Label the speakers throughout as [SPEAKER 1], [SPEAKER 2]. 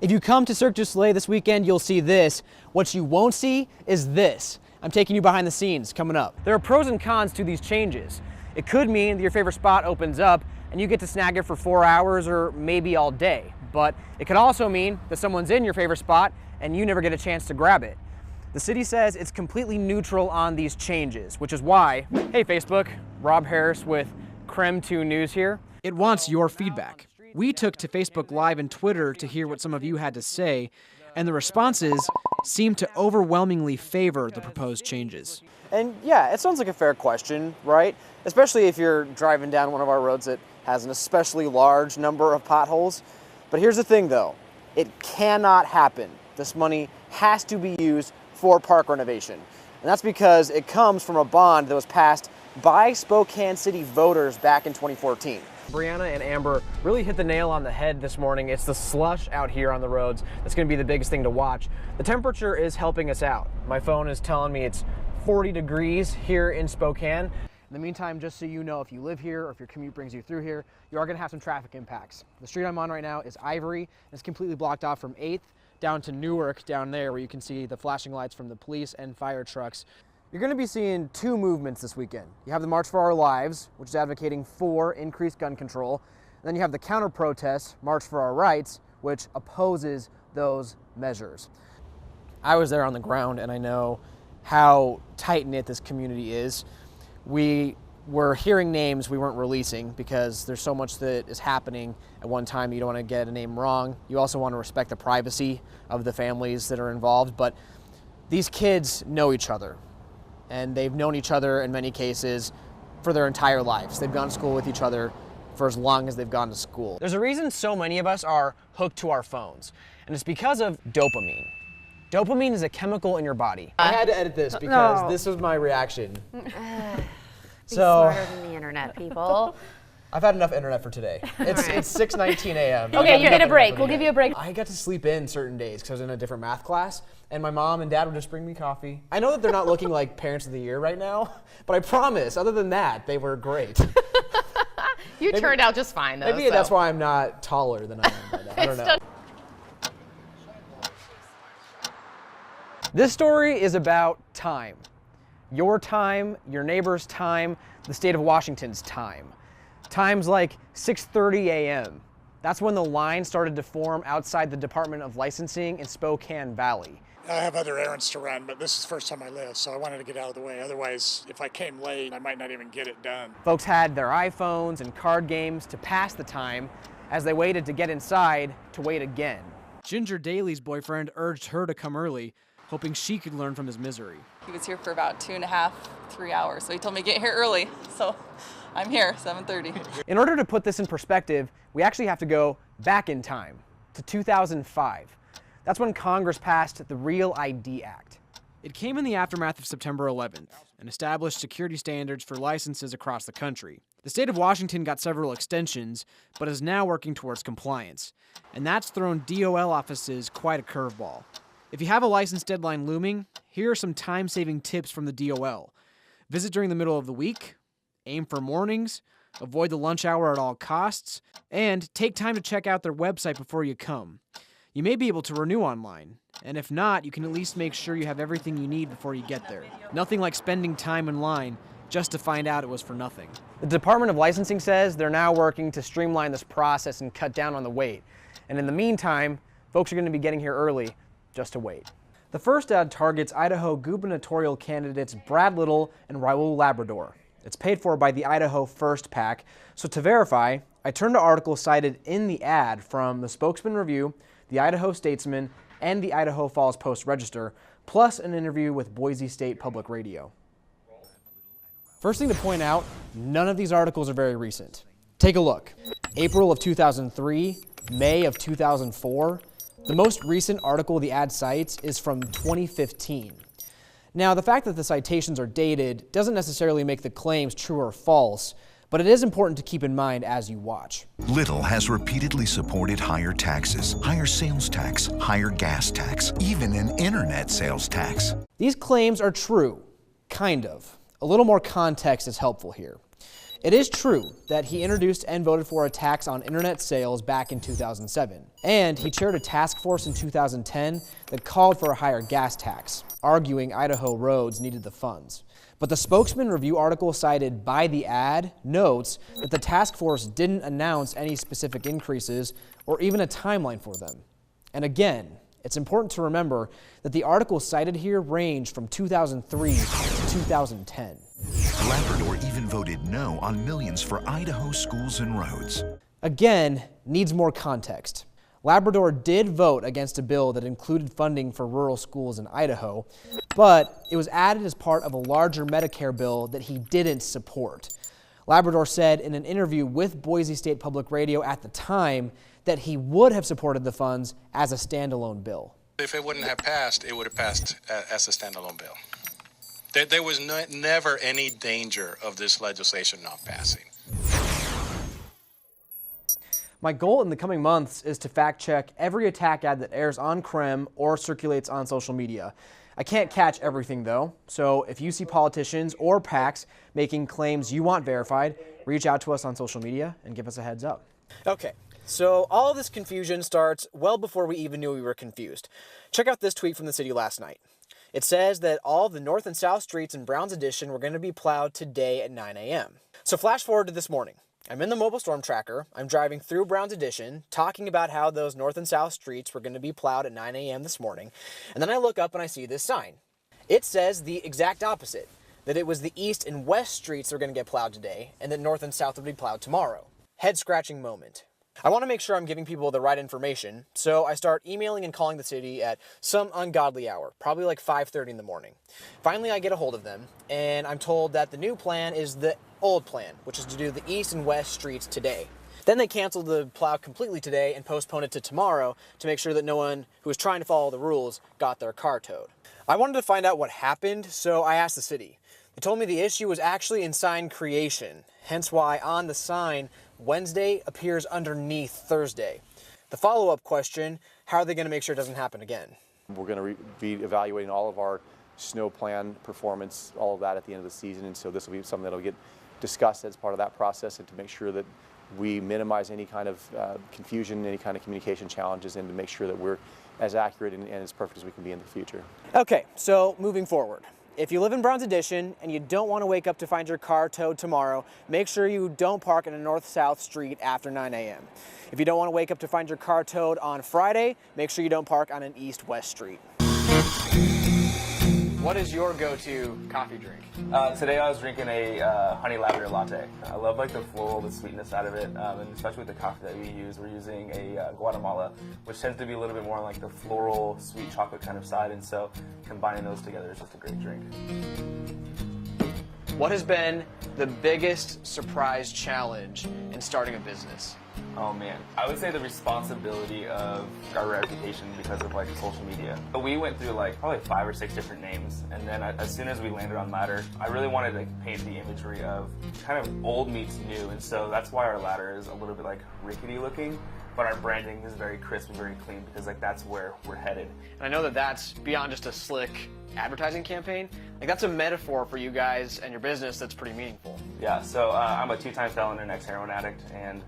[SPEAKER 1] If you come to Cirque du Soleil this weekend, you'll see this. What you won't see is this. I'm taking you behind the scenes coming up. There are pros and cons to these changes. It could mean that your favorite spot opens up and you get to snag it for 4 hours or maybe all day. But it could also mean that someone's in your favorite spot and you never get a chance to grab it. The city says it's completely neutral on these changes, which is why, hey Facebook, Rob Harris with KREM 2 News here. It wants your feedback. We took to Facebook Live and Twitter to hear what some of you had to say, and the responses seem to overwhelmingly favor the proposed changes. And yeah, it sounds like a fair question, right? Especially if you're driving down one of our roads that has an especially large number of potholes. But here's the thing though, it cannot happen. This money has to be used for park renovation. And that's because it comes from a bond that was passed by Spokane City voters back in 2014. Brianna and Amber really hit the nail on the head this morning. It's the slush out here on the roads that's going to be the biggest thing to watch. The temperature is helping us out. My phone is telling me it's 40 degrees here in Spokane. In the meantime, just so you know, if you live here or if your commute brings you through here, you are going to have some traffic impacts. The street I'm on right now is Ivory, and it's completely blocked off from 8th down to Newark down there, where you can see the flashing lights from the police and fire trucks. You're going to be seeing two movements this weekend. You have the March for Our Lives, which is advocating for increased gun control. And then you have the counter-protest, March for Our Rights, which opposes those measures. I was there on the ground, and I know how tight-knit this community is. We were hearing names we weren't releasing because there's so much that is happening at one time. You don't want to get a name wrong. You also want to respect the privacy of the families that are involved. But these kids know each other, and they've known each other in many cases for their entire lives. They've gone to school with each other for as long as they've gone to school. There's a reason so many of us are hooked to our phones, and it's because of dopamine. Dopamine is a chemical in your body. I had to edit this because this was my reaction.
[SPEAKER 2] Be smarter than the internet, people.
[SPEAKER 1] I've had enough internet for today. It's 6:19 a.m.
[SPEAKER 2] Okay, you get a break. We'll give you a break.
[SPEAKER 1] I got to sleep in certain days because I was in a different math class, and my mom and dad would just bring me coffee. I know that they're not looking like parents of the year right now, but I promise, other than that, they were great.
[SPEAKER 2] You turned out just fine, though.
[SPEAKER 1] Maybe that's why I'm not taller than I am right now. I don't know. This story is about time. Your time, your neighbor's time, the state of Washington's time. Times like 6:30 a.m. That's when the line started to form outside the Department of Licensing in Spokane Valley.
[SPEAKER 3] I have other errands to run, but this is the first time I live, so I wanted to get out of the way. Otherwise, if I came late, I might not even get it done.
[SPEAKER 1] Folks had their iPhones and card games to pass the time as they waited to get inside to wait again. Ginger Daly's boyfriend urged her to come early, hoping she could learn from his misery.
[SPEAKER 4] He was here for about 2.5, 3 hours, so he told me to get here early. So I'm here, 7:30.
[SPEAKER 1] In order to put this in perspective, we actually have to go back in time to 2005. That's when Congress passed the Real ID Act. It came in the aftermath of September 11th and established security standards for licenses across the country. The state of Washington got several extensions, but is now working towards compliance. And that's thrown DOL offices quite a curveball. If you have a license deadline looming, here are some time-saving tips from the DOL. Visit during the middle of the week, aim for mornings, avoid the lunch hour at all costs, and take time to check out their website before you come. You may be able to renew online, and if not, you can at least make sure you have everything you need before you get there. Nothing like spending time in line just to find out it was for nothing. The Department of Licensing says they're now working to streamline this process and cut down on the wait. And in the meantime, folks are going to be getting here early just to wait. The first ad targets Idaho gubernatorial candidates Brad Little and Raul Labrador. It's paid for by the Idaho First PAC. So to verify, I turned to articles cited in the ad from the Spokesman Review, the Idaho Statesman, and the Idaho Falls Post-Register, plus an interview with Boise State Public Radio. First thing to point out, none of these articles are very recent. Take a look. April of 2003, May of 2004. The most recent article the ad cites is from 2015. Now, the fact that the citations are dated doesn't necessarily make the claims true or false, but it is important to keep in mind as you watch.
[SPEAKER 5] Little has repeatedly supported higher taxes, higher sales tax, higher gas tax, even an internet sales tax.
[SPEAKER 1] These claims are true, kind of. A little more context is helpful here. It is true that he introduced and voted for a tax on internet sales back in 2007, and he chaired a task force in 2010 that called for a higher gas tax, arguing Idaho roads needed the funds. But the Spokesman Review article cited by the ad notes that the task force didn't announce any specific increases or even a timeline for them. And again, it's important to remember that the articles cited here range from 2003 to 2010.
[SPEAKER 5] Labrador even voted no on millions for Idaho schools and roads.
[SPEAKER 1] Again, needs more context. Labrador did vote against a bill that included funding for rural schools in Idaho, but it was added as part of a larger Medicare bill that he didn't support. Labrador said in an interview with Boise State Public Radio at the time that he would have supported the funds as a standalone bill.
[SPEAKER 6] If it wouldn't have passed, it would have passed as a standalone bill. There was never any danger of this legislation not passing.
[SPEAKER 1] My goal in the coming months is to fact check every attack ad that airs on KREM or circulates on social media. I can't catch everything though, so if you see politicians or PACs making claims you want verified, reach out to us on social media and give us a heads up. Okay, so all of this confusion starts well before we even knew we were confused. Check out this tweet from the city last night. It says that all the north and south streets in Browns Addition were going to be plowed today at 9 a.m. So flash forward to this morning. I'm in the mobile storm tracker. I'm driving through Browns Addition, talking about how those north and south streets were going to be plowed at 9 a.m. this morning. And then I look up and I see this sign. It says the exact opposite, that it was the east and west streets that were going to get plowed today, and that north and south would be plowed tomorrow. Head-scratching moment. I want to make sure I'm giving people the right information, so I start emailing and calling the city at some ungodly hour, probably like 5:30 in the morning. Finally, I get a hold of them, and I'm told that the new plan is the old plan, which is to do the east and west streets today. Then they canceled the plow completely today and postponed it to tomorrow to make sure that no one who was trying to follow the rules got their car towed. I wanted to find out what happened, so I asked the city. They told me the issue was actually in sign creation, hence why on the sign, Wednesday appears underneath Thursday. The follow-up question, how are they going to make sure it doesn't happen again?
[SPEAKER 7] We're going to be evaluating all of our snow plan performance, all of that at the end of the season, and so this will be something that will get discussed as part of that process, and to make sure that we minimize any kind of confusion, any kind of communication challenges, and to make sure that we're as accurate and as perfect as we can be in the future.
[SPEAKER 1] Okay, so moving forward. If you live in Browns Addition and you don't want to wake up to find your car towed tomorrow, make sure you don't park in a north-south street after 9 a.m. If you don't want to wake up to find your car towed on Friday, make sure you don't park on an east-west street. What is your go-to coffee drink?
[SPEAKER 8] Today I was drinking a honey lavender latte. I love like the floral, the sweetness out of it, and especially with the coffee that we use. We're using a Guatemala, which tends to be a little bit more on like the floral, sweet chocolate kind of side, and so combining those together is just a great drink.
[SPEAKER 1] What has been the biggest surprise challenge in starting a business?
[SPEAKER 8] Oh man, I would say the responsibility of our reputation because of like social media. But we went through like probably 5 or 6 different names, and then as soon as we landed on ladder, I really wanted to paint the imagery of kind of old meets new, and so that's why our ladder is a little bit like rickety looking, but our branding is very crisp and very clean because like that's where we're headed.
[SPEAKER 1] And I know that that's beyond just a slick advertising campaign. Like that's a metaphor for you guys and your business that's pretty meaningful.
[SPEAKER 8] Yeah, so I'm a 2-time felon and ex-heroin addict, and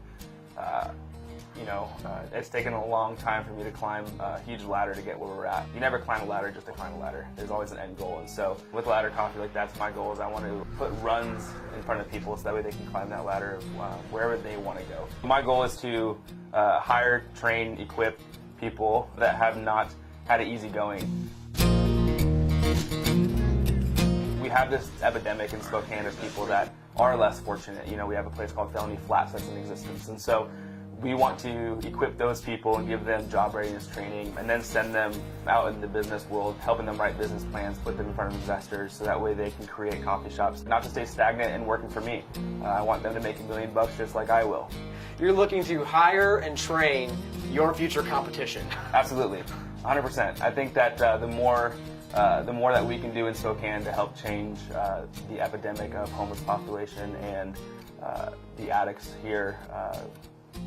[SPEAKER 8] it's taken a long time for me to climb a huge ladder to get where we're at. You never climb a ladder just to climb a ladder. There's always an end goal, and so with Ladder Coffee, like that's my goal. Is I want to put runs in front of people so that way they can climb that ladder wherever they want to go. My goal is to hire, train, equip people that have not had it easy going. We have this epidemic in Spokane of people that are less fortunate. You know, we have a place called Felony Flats that's in existence, and so we want to equip those people and give them job readiness training, and then send them out in the business world, helping them write business plans, put them in front of investors, so that way they can create coffee shops, not to stay stagnant and working for me. I want them to make $1 million just like I will.
[SPEAKER 1] You're looking to hire and train your future competition.
[SPEAKER 8] Absolutely, 100%. I think that the more that we can do in Spokane to help change the epidemic of homeless population and the addicts here,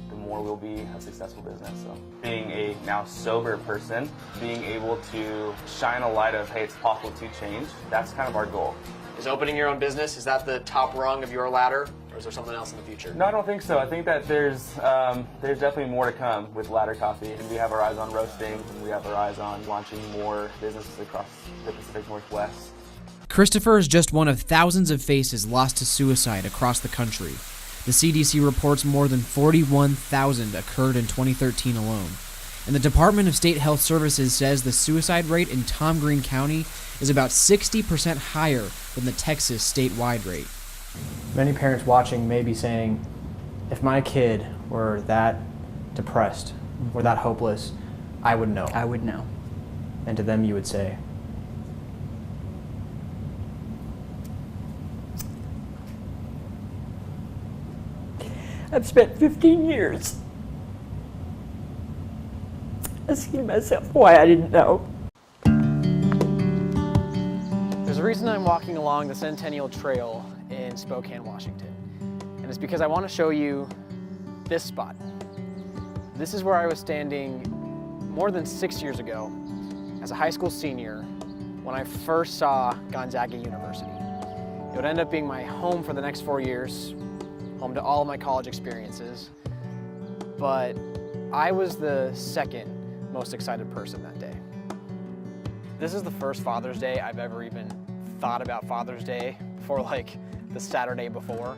[SPEAKER 8] the more we'll be a successful business. So being a now sober person, being able to shine a light of, hey, it's possible to change, that's kind of our goal.
[SPEAKER 1] Is opening your own business, is that the top rung of your ladder? Or is there something else in the future?
[SPEAKER 8] No, I don't think so. I think that there's definitely more to come with Ladder Coffee, and we have our eyes on roasting, and we have our eyes on launching more businesses across the Pacific Northwest.
[SPEAKER 1] Christopher is just one of thousands of faces lost to suicide across the country. The CDC reports more than 41,000 occurred in 2013 alone. And the Department of State Health Services says the suicide rate in Tom Green County is about 60% higher than the Texas statewide rate. Many parents watching may be saying, if my kid were that depressed or that hopeless, I would know.
[SPEAKER 9] I would know.
[SPEAKER 1] And to them you would say,
[SPEAKER 9] I've spent 15 years asking myself why I didn't know.
[SPEAKER 1] there's a reason I'm walking along the Centennial Trail in Spokane, Washington. And it's because I want to show you this spot. This is where I was standing more than 6 years ago as a high school senior when I first saw Gonzaga University. It would end up being my home for the next 4 years, home to all of my college experiences, but I was the second most excited person that day. This is the first Father's Day I've ever even thought about Father's Day for like the Saturday before.